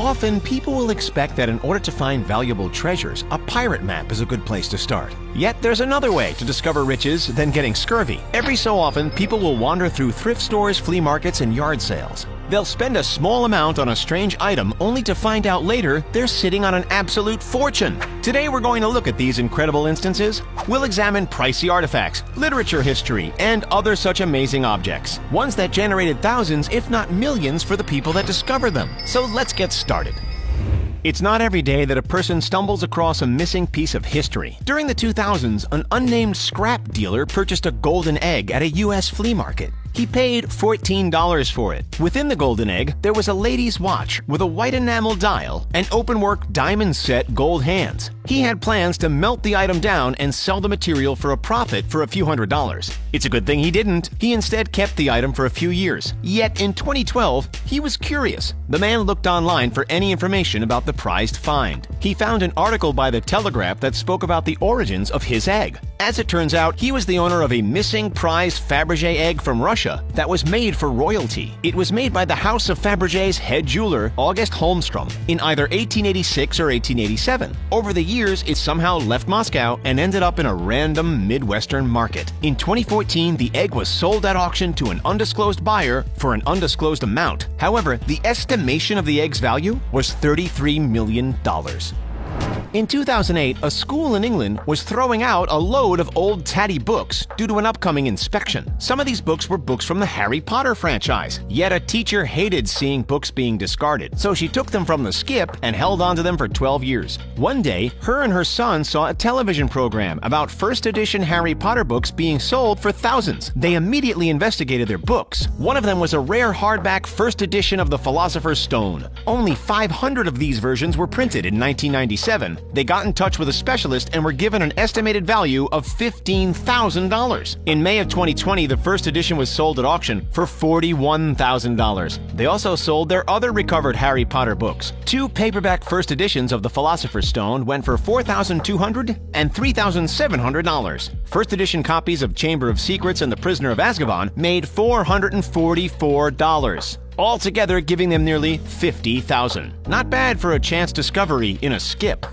Often, people will expect that in order to find valuable treasures, a pirate map is a good place to start. Yet, there's another way to discover riches than getting scurvy. Every so often, people will wander through thrift stores, flea markets, and yard sales. They'll spend a small amount on a strange item only to find out later they're sitting on an absolute fortune. Today, we're going to look at these incredible instances. We'll examine pricey artifacts, literature history, and other such amazing objects. Ones that generated thousands, if not millions, for the people that discovered them. So let's get started. It's not every day that a person stumbles across a missing piece of history. During the 2000s, an unnamed scrap dealer purchased a golden egg at a U.S. flea market. He paid $14 for it. Within the golden egg, there was a lady's watch with a white enamel dial and openwork diamond set gold hands. He had plans to melt the item down and sell the material for a profit for a few $100s. It's a good thing he didn't. He instead kept the item for a few years. Yet in 2012, he was curious. The man looked online for any information about the prized find. He found an article by The Telegraph that spoke about the origins of his egg. As it turns out, he was the owner of a missing prized Fabergé egg from Russia that was made for royalty. It was made by the House of Fabergé's head jeweler, August Holmstrom, in either 1886 or 1887. Over the years, it somehow left Moscow and ended up in a random Midwestern market. In 2014, the egg was sold at auction to an undisclosed buyer for an undisclosed amount. However, the estimation of the egg's value was $33 million. In 2008, a school in England was throwing out a load of old tatty books due to an upcoming inspection. Some of these books were books from the Harry Potter franchise. Yet a teacher hated seeing books being discarded, so she took them from the skip and held onto them for 12 years. One day, her and her son saw a television program about first edition Harry Potter books being sold for thousands. They immediately investigated their books. One of them was a rare hardback first edition of The Philosopher's Stone. Only 500 of these versions were printed in 1997. They got in touch with a specialist and were given an estimated value of $15,000. In May of 2020, the first edition was sold at auction for $41,000. They also sold their other recovered Harry Potter books. Two paperback first editions of The Philosopher's Stone went for $4,200 and $3,700. First edition copies of Chamber of Secrets and The Prisoner of Azkaban made $444. Altogether giving them nearly $50,000. Not bad for a chance discovery in a skip.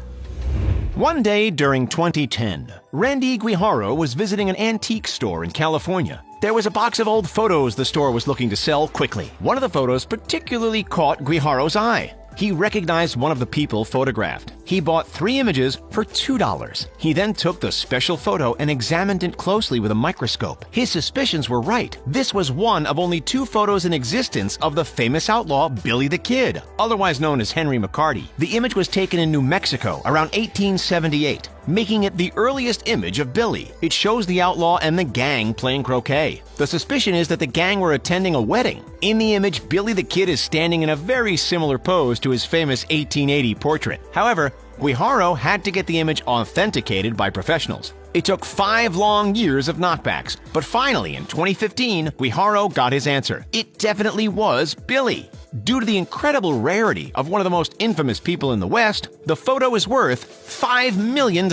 One day during 2010, Randy Guijarro was visiting an antique store in California. There was a box of old photos the store was looking to sell quickly. One of the photos particularly caught Guijarro's eye. He recognized one of the people photographed. He bought 3 images for $2. He then took the special photo and examined it closely with a microscope. His suspicions were right. This was one of only 2 photos in existence of the famous outlaw Billy the Kid, otherwise known as Henry McCarty. The image was taken in New Mexico around 1878. Making it the earliest image of Billy. It shows the outlaw and the gang playing croquet. The suspicion is that the gang were attending a wedding. In the image, Billy the Kid is standing in a very similar pose to his famous 1880 portrait. However, Guijarro had to get the image authenticated by professionals. It took 5 long years of knockbacks, but finally in 2015, Guijarro got his answer. It definitely was Billy. Due to the incredible rarity of one of the most infamous people in the West, the photo is worth $5 million.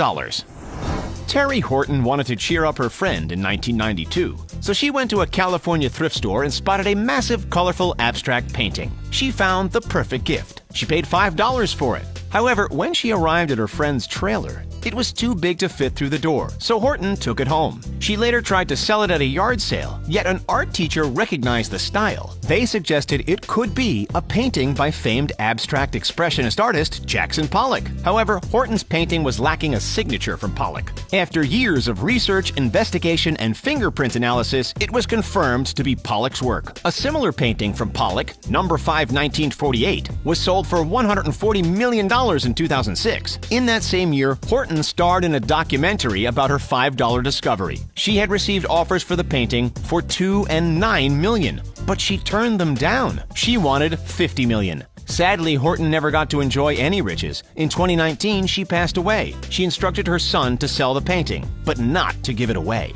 Terry Horton wanted to cheer up her friend in 1992, so she went to a California thrift store and spotted a massive, colorful, abstract painting. She found the perfect gift. She paid $5 for it. However, when she arrived at her friend's trailer, it was too big to fit through the door, so Horton took it home. She later tried to sell it at a yard sale, yet an art teacher recognized the style. They suggested it could be a painting by famed abstract expressionist artist Jackson Pollock. However, Horton's painting was lacking a signature from Pollock. After years of research, investigation, and fingerprint analysis, it was confirmed to be Pollock's work. A similar painting from Pollock, number 5, 1948, was sold for $140 million in 2006. In that same year, Horton starred in a documentary about her $5 discovery. She had received offers for the painting for $2 and $9 million, but she turned them down. She wanted $50 million. Sadly, Horton never got to enjoy any riches. In 2019, she passed away. She instructed her son to sell the painting, but not to give it away.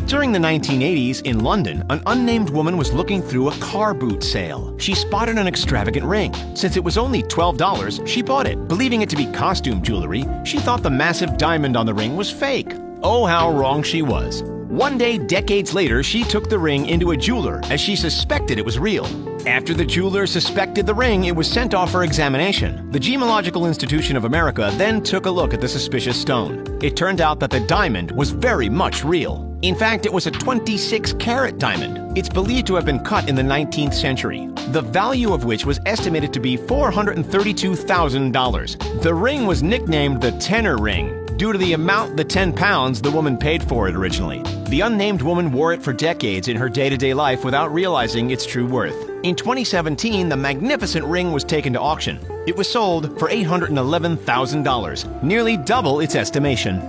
During the 1980s, in London, an unnamed woman was looking through a car boot sale. She spotted an extravagant ring. Since it was only $12, she bought it. Believing it to be costume jewelry, she thought the massive diamond on the ring was fake. Oh, how wrong she was. One day, decades later, she took the ring into a jeweler as she suspected it was real. After the jeweler suspected the ring, it was sent off for examination. The Gemological Institution of America then took a look at the suspicious stone. It turned out that the diamond was very much real. In fact, it was a 26-carat diamond. It's believed to have been cut in the 19th century, the value of which was estimated to be $432,000. The ring was nicknamed the tenor ring due to the amount, the 10 pounds, the woman paid for it originally. The unnamed woman wore it for decades in her day-to-day life without realizing its true worth. In 2017, the magnificent ring was taken to auction. It was sold for $811,000, nearly double its estimation.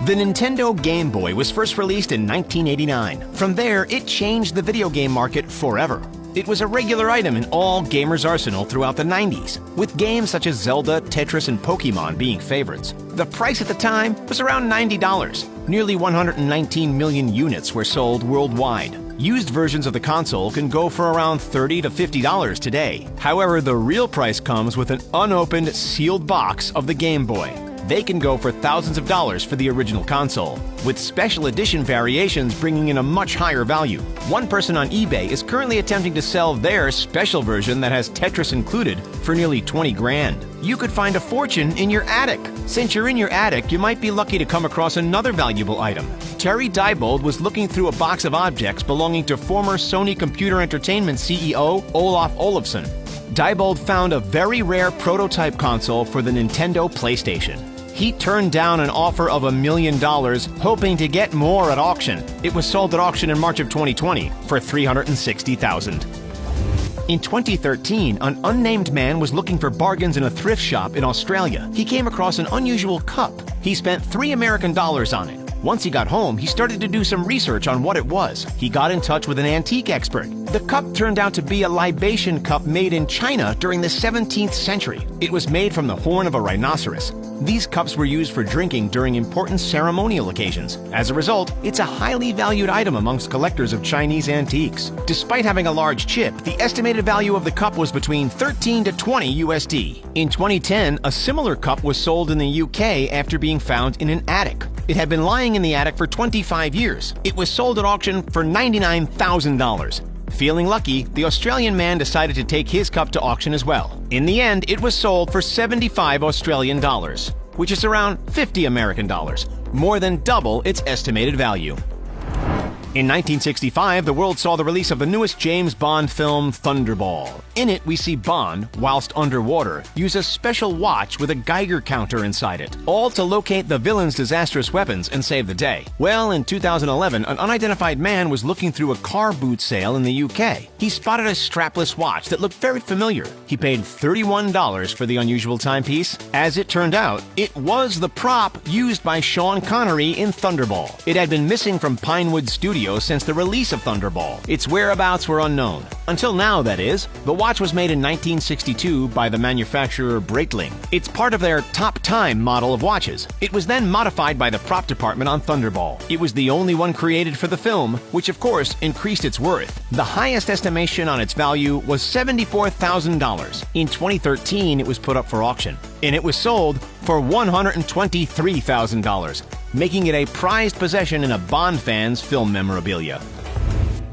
The Nintendo Game Boy was first released in 1989. From there, it changed the video game market forever. It was a regular item in all gamers' arsenal throughout the 90s, with games such as Zelda, Tetris, and Pokemon being favorites. The price at the time was around $90. Nearly 119 million units were sold worldwide. Used versions of the console can go for around $30 to $50 today. However, the real price comes with an unopened, sealed box of the Game Boy. They can go for thousands of dollars for the original console, with special edition variations bringing in a much higher value. One person on eBay is currently attempting to sell their special version that has Tetris included for nearly 20 grand. You could find a fortune in your attic. Since you're in your attic, you might be lucky to come across another valuable item. Terry Diebold was looking through a box of objects belonging to former Sony Computer Entertainment CEO Olaf Olofsson. Diebold found a very rare prototype console for the Nintendo PlayStation. He turned down an offer of $1 million, hoping to get more at auction. It was sold at auction in March of 2020 for $360,000. In 2013, an unnamed man was looking for bargains in a thrift shop in Australia. He came across an unusual cup. He spent $3 American on it. Once he got home, he started to do some research on what it was. He got in touch with an antique expert. The cup turned out to be a libation cup made in China during the 17th century. It was made from the horn of a rhinoceros. These cups were used for drinking during important ceremonial occasions. As a result, it's a highly valued item amongst collectors of Chinese antiques. Despite having a large chip, the estimated value of the cup was between 13 to 20 USD. In 2010, a similar cup was sold in the UK after being found in an attic. It had been lying in the attic for 25 years. It was sold at auction for $99,000. Feeling lucky, the Australian man decided to take his cup to auction as well. In the end, it was sold for 75 Australian dollars, which is around 50 American dollars, more than double its estimated value. In 1965, the world saw the release of the newest James Bond film, Thunderball. In it, we see Bond, whilst underwater, use a special watch with a Geiger counter inside it, all to locate the villain's disastrous weapons and save the day. Well, in 2011, an unidentified man was looking through a car boot sale in the UK. He spotted a strapless watch that looked very familiar. He paid $31 for the unusual timepiece. As it turned out, it was the prop used by Sean Connery in Thunderball. It had been missing from Pinewood Studios since the release of Thunderball. Its whereabouts were unknown. Until now, that is. The watch was made in 1962 by the manufacturer Breitling. It's part of their Top Time model of watches. It was then modified by the prop department on Thunderball. It was the only one created for the film, which of course increased its worth. The highest estimation on its value was $74,000. In 2013, it was put up for auction, and it was sold for $123,000, making it a prized possession in a Bond fan's film memorabilia.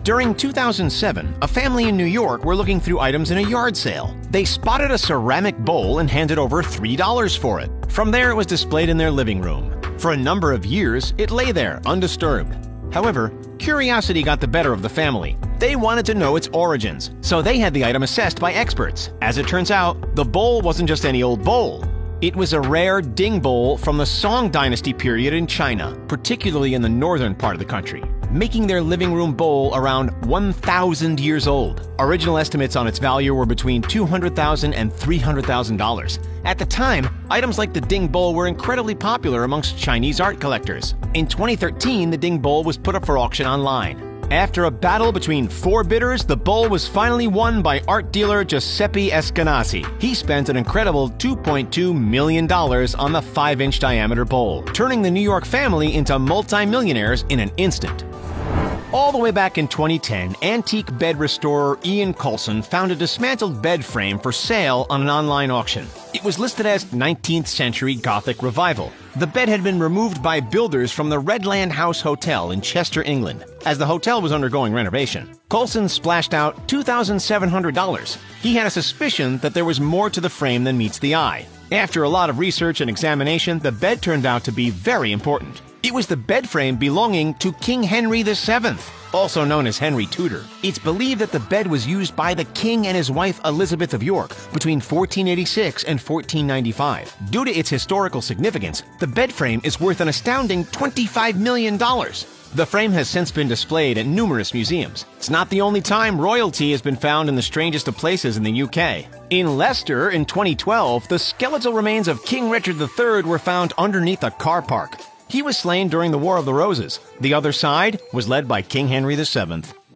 During 2007, a family in New York were looking through items in a yard sale. They spotted a ceramic bowl and handed over $3 for it. From there, it was displayed in their living room. For a number of years, it lay there, undisturbed. However, curiosity got the better of the family. They wanted to know its origins, so they had the item assessed by experts. As it turns out, the bowl wasn't just any old bowl. It was a rare ding bowl from the Song Dynasty period in China, particularly in the northern part of the country, making their living room bowl around 1,000 years old. Original estimates on its value were between $200,000 and $300,000. At the time, items like the ding bowl were incredibly popular amongst Chinese art collectors. In 2013, the ding bowl was put up for auction online. After a battle between 4 bidders, the bowl was finally won by art dealer Giuseppe Eskenazi. He spent an incredible $2.2 million on the 5-inch diameter bowl, turning the New York family into multi-millionaires in an instant. All the way back in 2010, antique bed restorer Ian Coulson found a dismantled bed frame for sale on an online auction. It was listed as 19th century Gothic revival. The bed had been removed by builders from the Redland House Hotel in Chester, England, as the hotel was undergoing renovation. Coulson splashed out $2,700. He had a suspicion that there was more to the frame than meets the eye. After a lot of research and examination, the bed turned out to be very important. It was the bed frame belonging to King Henry VII, also known as Henry Tudor. It's believed that the bed was used by the king and his wife Elizabeth of York between 1486 and 1495. Due to its historical significance, the bed frame is worth an astounding $25 million. The frame has since been displayed at numerous museums. It's not the only time royalty has been found in the strangest of places in the UK. In Leicester in 2012, the skeletal remains of King Richard III were found underneath a car park. He was slain during the War of the Roses. The other side was led by King Henry VII.